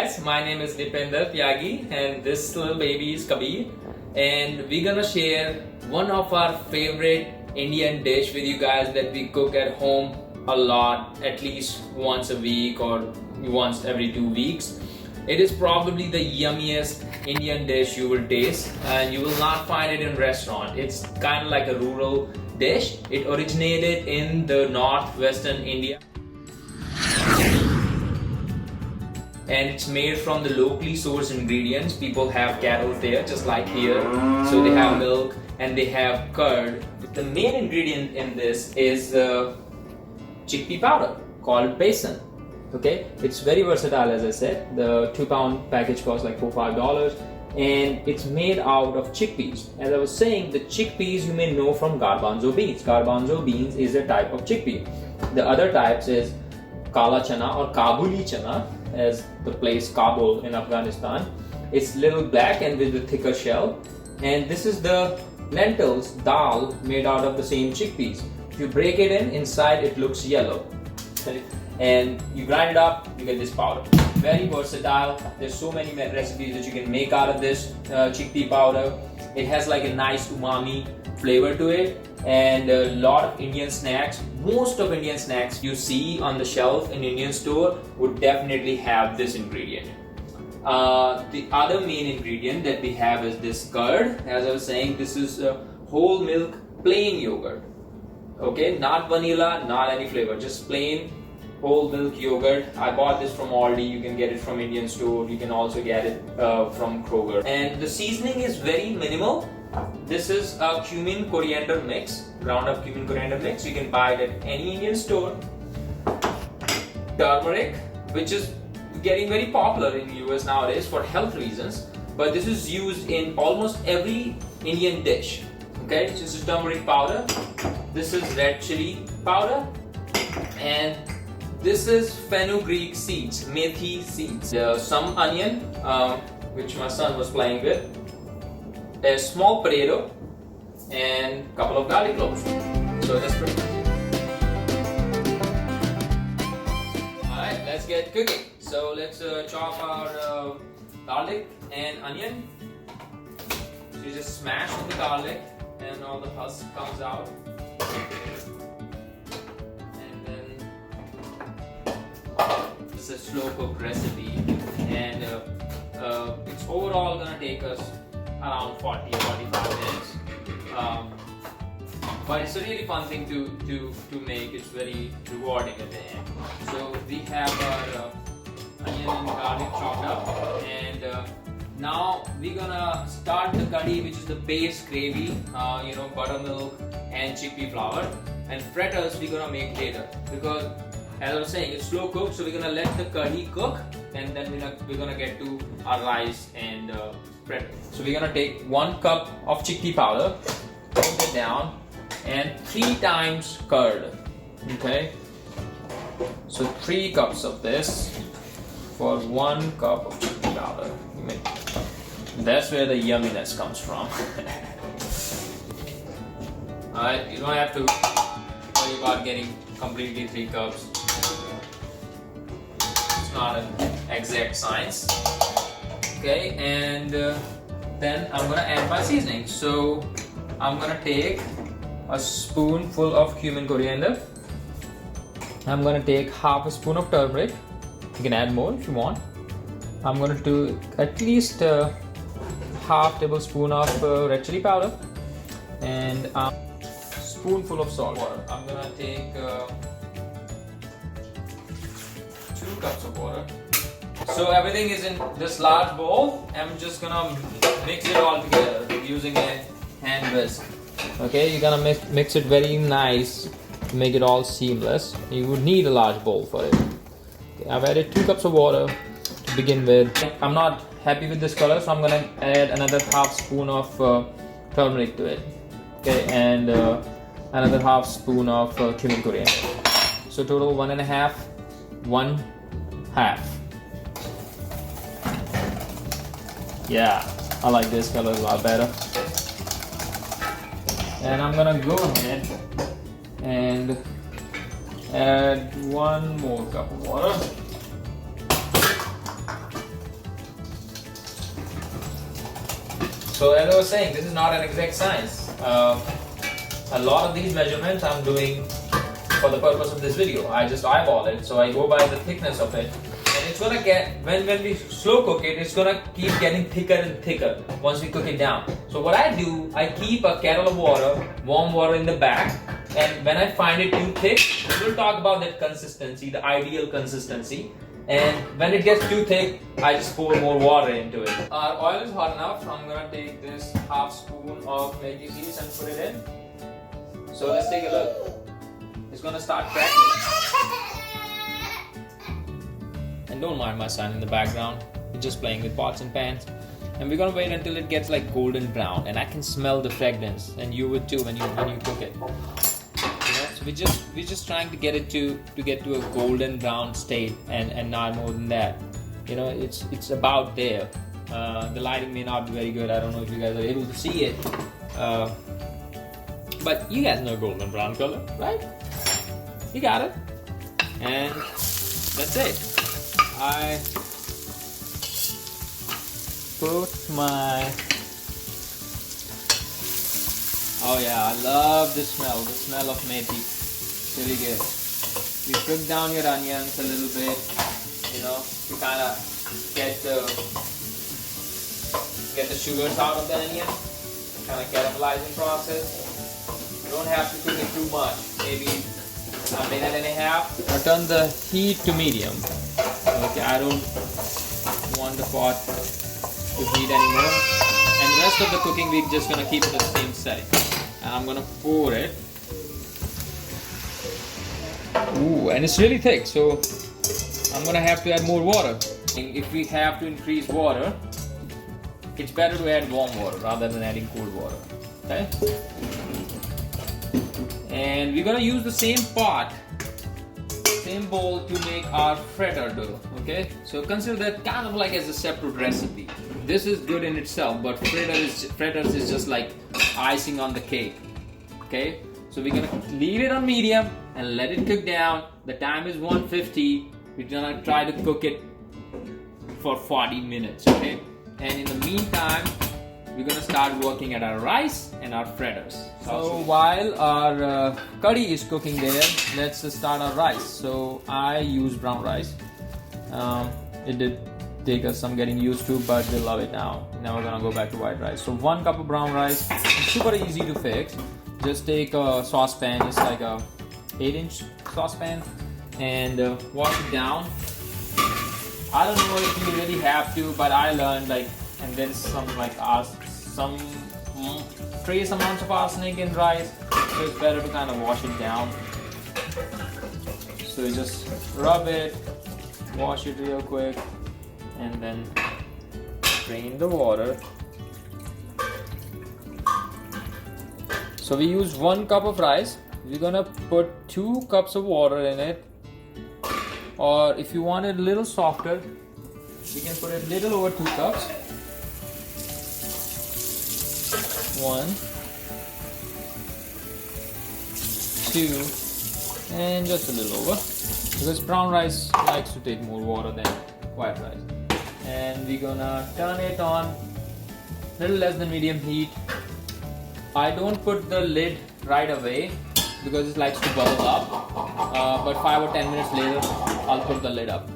guys, my name is Nipendar Tyagi and this little baby is Kabir, and we're gonna share one of our favorite Indian dish with you guys that we cook at home a lot, at least once a week or once every 2 weeks. It is probably the yummiest Indian dish you will taste, and you will not find it in restaurant. It's kind of like a rural dish. It originated in the northwestern India, and it's made from the locally sourced ingredients. People have cattle there just like here, so they have milk and they have curd. The main ingredient in this is chickpea powder called besan. Okay, it's very versatile. As I said, the 2-pound package costs like $4-5, and it's made out of chickpeas. As I was saying, the chickpeas you may know from garbanzo beans. Garbanzo beans is a type of chickpea. The other types is kala chana or Kabuli chana, as the place Kabul in Afghanistan. It's little black and with a thicker shell, and this is the lentils, dal, made out of the same chickpeas. If you break it inside it looks yellow. Okay? And you grind it up, you get this powder. Very versatile. There's so many recipes that you can make out of this chickpea powder. It has like a nice umami flavor to it, and a lot of Indian snacks, most of Indian snacks you see on the shelf in Indian store would definitely have this ingredient. The other main ingredient that we have is this curd. As I was saying, this is whole milk plain yogurt. Okay, not vanilla, not any flavor, just plain whole milk yogurt. I bought this from Aldi. You can get it from Indian store. You can also get it from Kroger. And the seasoning is very minimal. This is a cumin coriander mix, ground up cumin coriander mix. You can buy it at any Indian store. Turmeric, which is getting very popular in US nowadays for health reasons, but this is used in almost every Indian dish. Okay, this is turmeric powder. This is red chili powder, and this is fenugreek seeds, methi seeds. Some onion, which my son was playing with, a small potato, and a couple of garlic cloves. So that's pretty much it. Alright, let's get cooking. So let's chop our garlic and onion. So you just smash the garlic and all the husk comes out. It's a slow cook recipe, and it's overall gonna take us around 40 or 45 minutes. But it's a really fun thing to make. It's very rewarding at the end. So we have our onion and garlic chopped up, and now we're gonna start the kadhi, which is the base gravy. Buttermilk and chickpea flour, and fritters we're gonna make later, because as I was saying, it's slow cook, so we're gonna let the kadhi cook, and then we're gonna get to our rice and fritters. So we're gonna take 1 cup of chickpea powder, put it down, and 3 times curd. Okay, so 3 cups of this for 1 cup of chickpea powder. That's where the yumminess comes from. Alright, you don't have to worry about getting completely 3 cups. It's not an exact science. Okay, and then I'm gonna add my seasoning. So I'm gonna take a spoonful of cumin coriander. I'm gonna take half a spoon of turmeric. You can add more if you want. I'm gonna do at least half tablespoon of red chili powder, and spoonful of salt water. I'm gonna take 2 cups of water. So everything is in this large bowl. I'm just gonna mix it all together using a hand whisk. Okay, you're gonna mix it very nice to make it all seamless. You would need a large bowl for it. Okay, I've added 2 cups of water to begin with. I'm not happy with this color, so I'm gonna add another half spoon of turmeric to it. Okay, and another half spoon of cumin coriander. So total 1.5, 1/2. Yeah, I like this color a lot better. And I'm gonna go ahead and add 1 more cup of water. So as I was saying, this is not an exact science. A lot of these measurements I'm doing for the purpose of this video. I just eyeball it, so I go by the thickness of it. And it's gonna get, when we slow cook it, it's gonna keep getting thicker and thicker once we cook it down. So what I do, I keep a kettle of water, warm water in the back, and when I find it too thick, we'll talk about that consistency, the ideal consistency. And when it gets too thick, I just pour more water into it. Our oil is hot enough, so I'm gonna take this half spoon of Maggi seeds and put it in. So let's take a look. It's gonna start crackling. And don't mind my son in the background. He's just playing with pots and pans. And we're gonna wait until it gets like golden brown, and I can smell the fragrance, and you would too when you cook it. So we're just trying to get it to get to a golden brown state, and not more than that. You know, it's about there. The lighting may not be very good. I don't know if you guys are able to see it, but you guys know golden brown color, right? You got it. And that's it. I put my... Oh yeah, I love the smell of methi. It's really good. You cook down your onions a little bit, you know, to kind of get the sugars out of the onion, kind of caramelizing process. You don't have to cook it too much, maybe a minute and a half. I turn the heat to medium. Okay, I don't want the pot to heat anymore. And the rest of the cooking we're just gonna keep it at the same setting. And I'm gonna pour it. Ooh, and it's really thick, so I'm gonna have to add more water. And if we have to increase water, it's better to add warm water rather than adding cold water. Okay? And we're gonna use the same pot, same bowl to make our fritter dough. Okay? So consider that kind of like as a separate recipe. This is good in itself, but fritters is just like icing on the cake. Okay? So we're gonna leave it on medium and let it cook down. The time is 150. We're gonna try to cook it for 40 minutes. Okay? And in the meantime, we're gonna start working at our rice and our fritters. So while our curry is cooking there, let's start our rice. So I use brown rice. It did take us some getting used to, but we love it now. Now we're gonna go back to white rice. So 1 cup of brown rice. It's super easy to fix. Just take a saucepan, it's like a 8-inch saucepan, and wash it down. I don't know if you really have to, but I learned like, and there's some like some trace amounts of arsenic in rice, so it's better to kind of wash it down. So you just rub it, wash it real quick, and then drain the water. So we use 1 cup of rice. We're gonna put 2 cups of water in it, or if you want it a little softer, you can put it a little over 2 cups. 1, 2, and just a little over, because brown rice likes to take more water than white rice. And we're gonna turn it on little less than medium heat. I don't put the lid right away because it likes to bubble up, but 5 or 10 minutes later I'll put the lid up.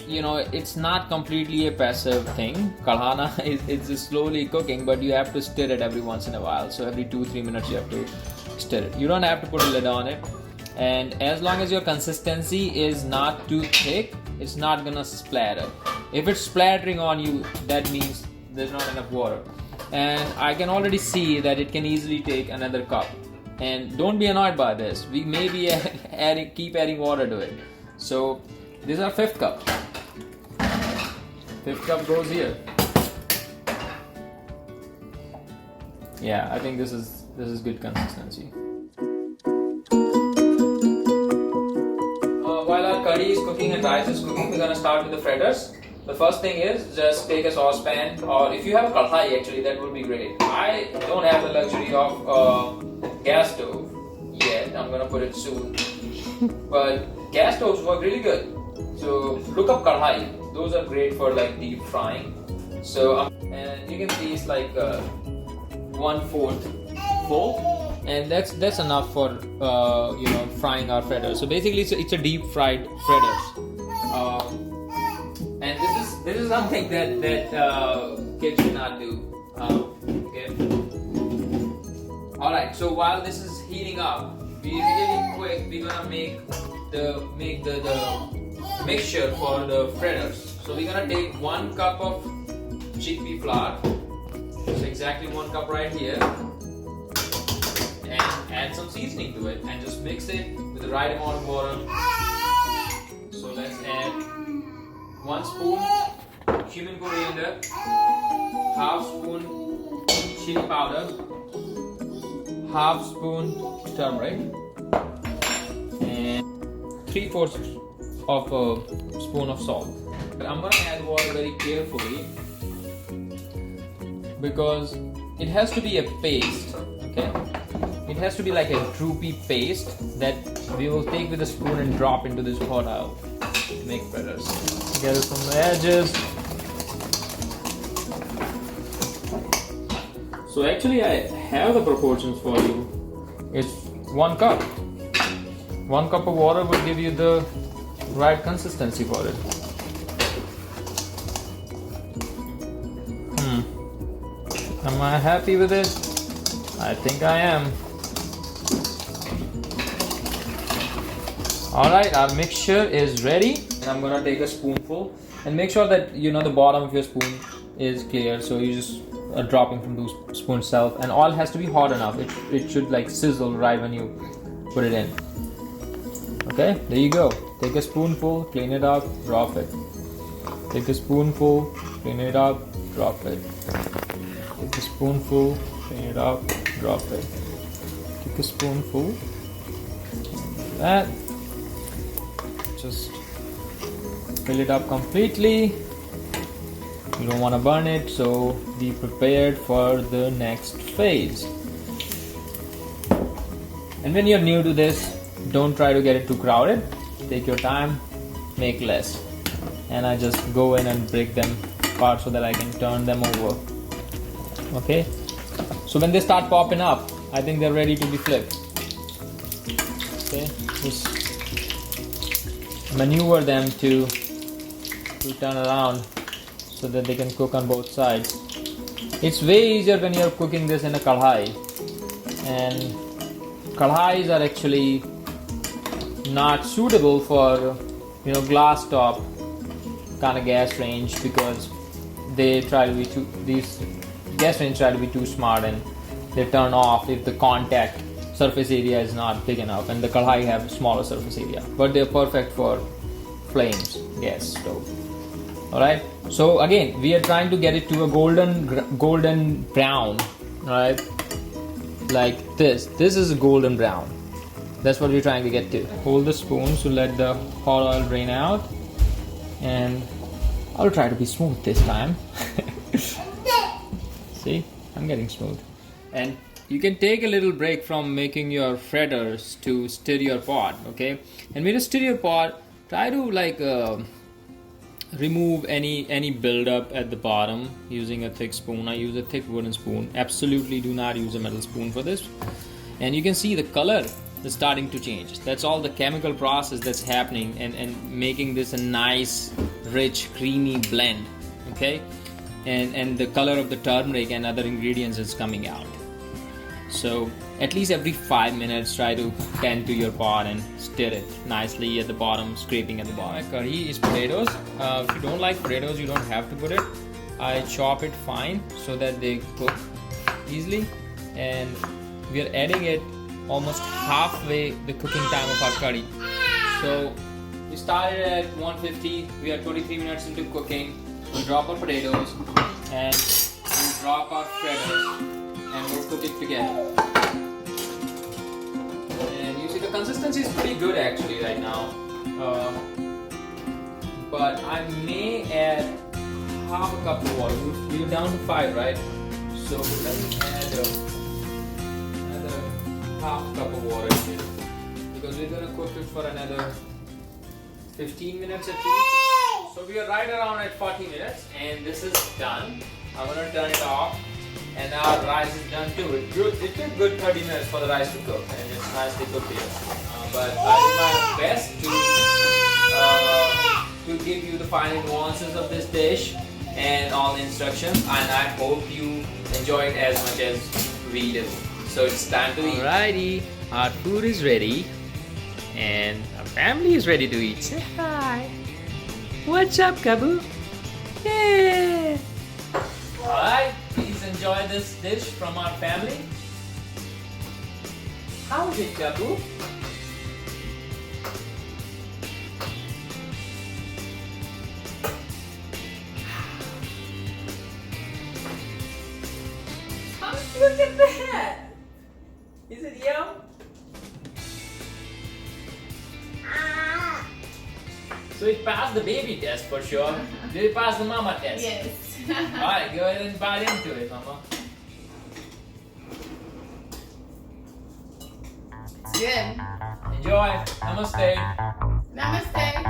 You know, it's not completely a passive thing. Kalhana is just slowly cooking, but you have to stir it every once in a while. So every 2-3 minutes you have to stir it. You don't have to put a lid on it, and as long as your consistency is not too thick, it's not gonna splatter. If it's splattering on you, that means there's not enough water. And I can already see that it can easily take another cup. And don't be annoyed by this. We may be keep adding water to it. So this is our 5th cup. 5th cup goes here. Yeah, I think this is good consistency. While our curry is cooking and rice is cooking, we're gonna start with the fritters. The first thing is just take a saucepan, or if you have a kadhi, actually that would be great. I don't have the luxury of gas stove yet. I'm gonna put it soon. But gas stoves work really good. So look up kadhi. Those are great for like deep frying. So and you can see it's like 1/4 full, and that's enough for frying our fritters. So basically it's a deep fried fritters, and this is something that kids cannot do. Okay. All right. So while this is heating up, we really quick we're gonna make the mixture for the fritters. So we're gonna take 1 cup of chickpea flour. So exactly 1 cup right here, and add some seasoning to it and just mix it with the right amount of water. So let's add 1 spoon cumin coriander, half spoon chili powder, half spoon turmeric, and 3/4 of a spoon of salt. But I'm gonna add water very carefully because it has to be a paste, okay? It has to be like a droopy paste that we will take with a spoon and drop into this pot oil to make fritters. Get it from the edges. So actually I have the proportions for you. It's 1 cup. 1 cup of water will give you the right consistency for it. Am I happy with it? I think I am. Alright, our mixture is ready. And I'm gonna take a spoonful and make sure that the bottom of your spoon is clear. So you just are dropping from the spoon itself, and oil has to be hot enough. It should like sizzle right when you put it in. Okay, there you go. Take a spoonful, clean it up, drop it. Take a spoonful, clean it up, drop it. Take a spoonful, clean it up, drop it. Take a spoonful, like that. Just fill it up completely. You don't want to burn it, so be prepared for the next phase. And when you're new to this, don't try to get it too crowded. Take your time, make less. And I just go in and break them apart so that I can turn them over. Okay, so when they start popping up, I think they're ready to be flipped. Okay, just maneuver them to turn around so that they can cook on both sides. It's way easier when you're cooking this in a kadhi, and kadhis are actually not suitable for glass top kind of gas range, because they try to be these gas range try to be too smart, and they turn off if the contact surface area is not big enough, and the kadhi have smaller surface area, but they're perfect for flames gas stove. Alright, so again we are trying to get it to a golden brown, right? Like this is a golden brown. That's what we're trying to get to. Hold the spoon to let the hot oil drain out, and I'll try to be smooth this time. See, I'm getting smooth. And you can take a little break from making your fritters to stir your pot, okay? And when you stir your pot, try to remove any buildup at the bottom using a thick spoon. I use a thick wooden spoon. Absolutely do not use a metal spoon for this. And you can see the color is starting to change. That's all the chemical process that's happening and making this a nice, rich, creamy blend, okay? And the color of the turmeric and other ingredients is coming out. So at least every 5 minutes try to tend to your pot and stir it nicely at the bottom, scraping at the bottom. My curry is potatoes. If you don't like potatoes, you don't have to put it. I chop it fine so that they cook easily, and we are adding it almost halfway the cooking time of our curry. So we started at 150. We are 23 minutes into cooking. We'll drop our potatoes and we'll drop our fritters and we'll cook it together. And you see the consistency is pretty good actually right now. But I may add half a cup of water. We're down to 5, right? So let me add another half cup of water here, because we're gonna cook it for another 15 minutes at least. So we are right around at 40 minutes and this is done. I'm gonna turn it off And our rice is done too. It took good 30 minutes for the rice to cook, and it's nicely cooked here. But I did my best to give you the final nuances of this dish and all the instructions, and I hope you enjoy it as much as we do. So it's time to eat. Alrighty, our food is ready, and our family is ready to eat. Say hi. What's up, Kabu? Yeah. Alright, please enjoy this dish from our family. How is it, Kabu? Look at that! Is it yum? So it passed the baby test for sure. Did it pass the mama test? Yes. Alright, go ahead and bite into it, mama. It's good. Enjoy. Namaste. Namaste.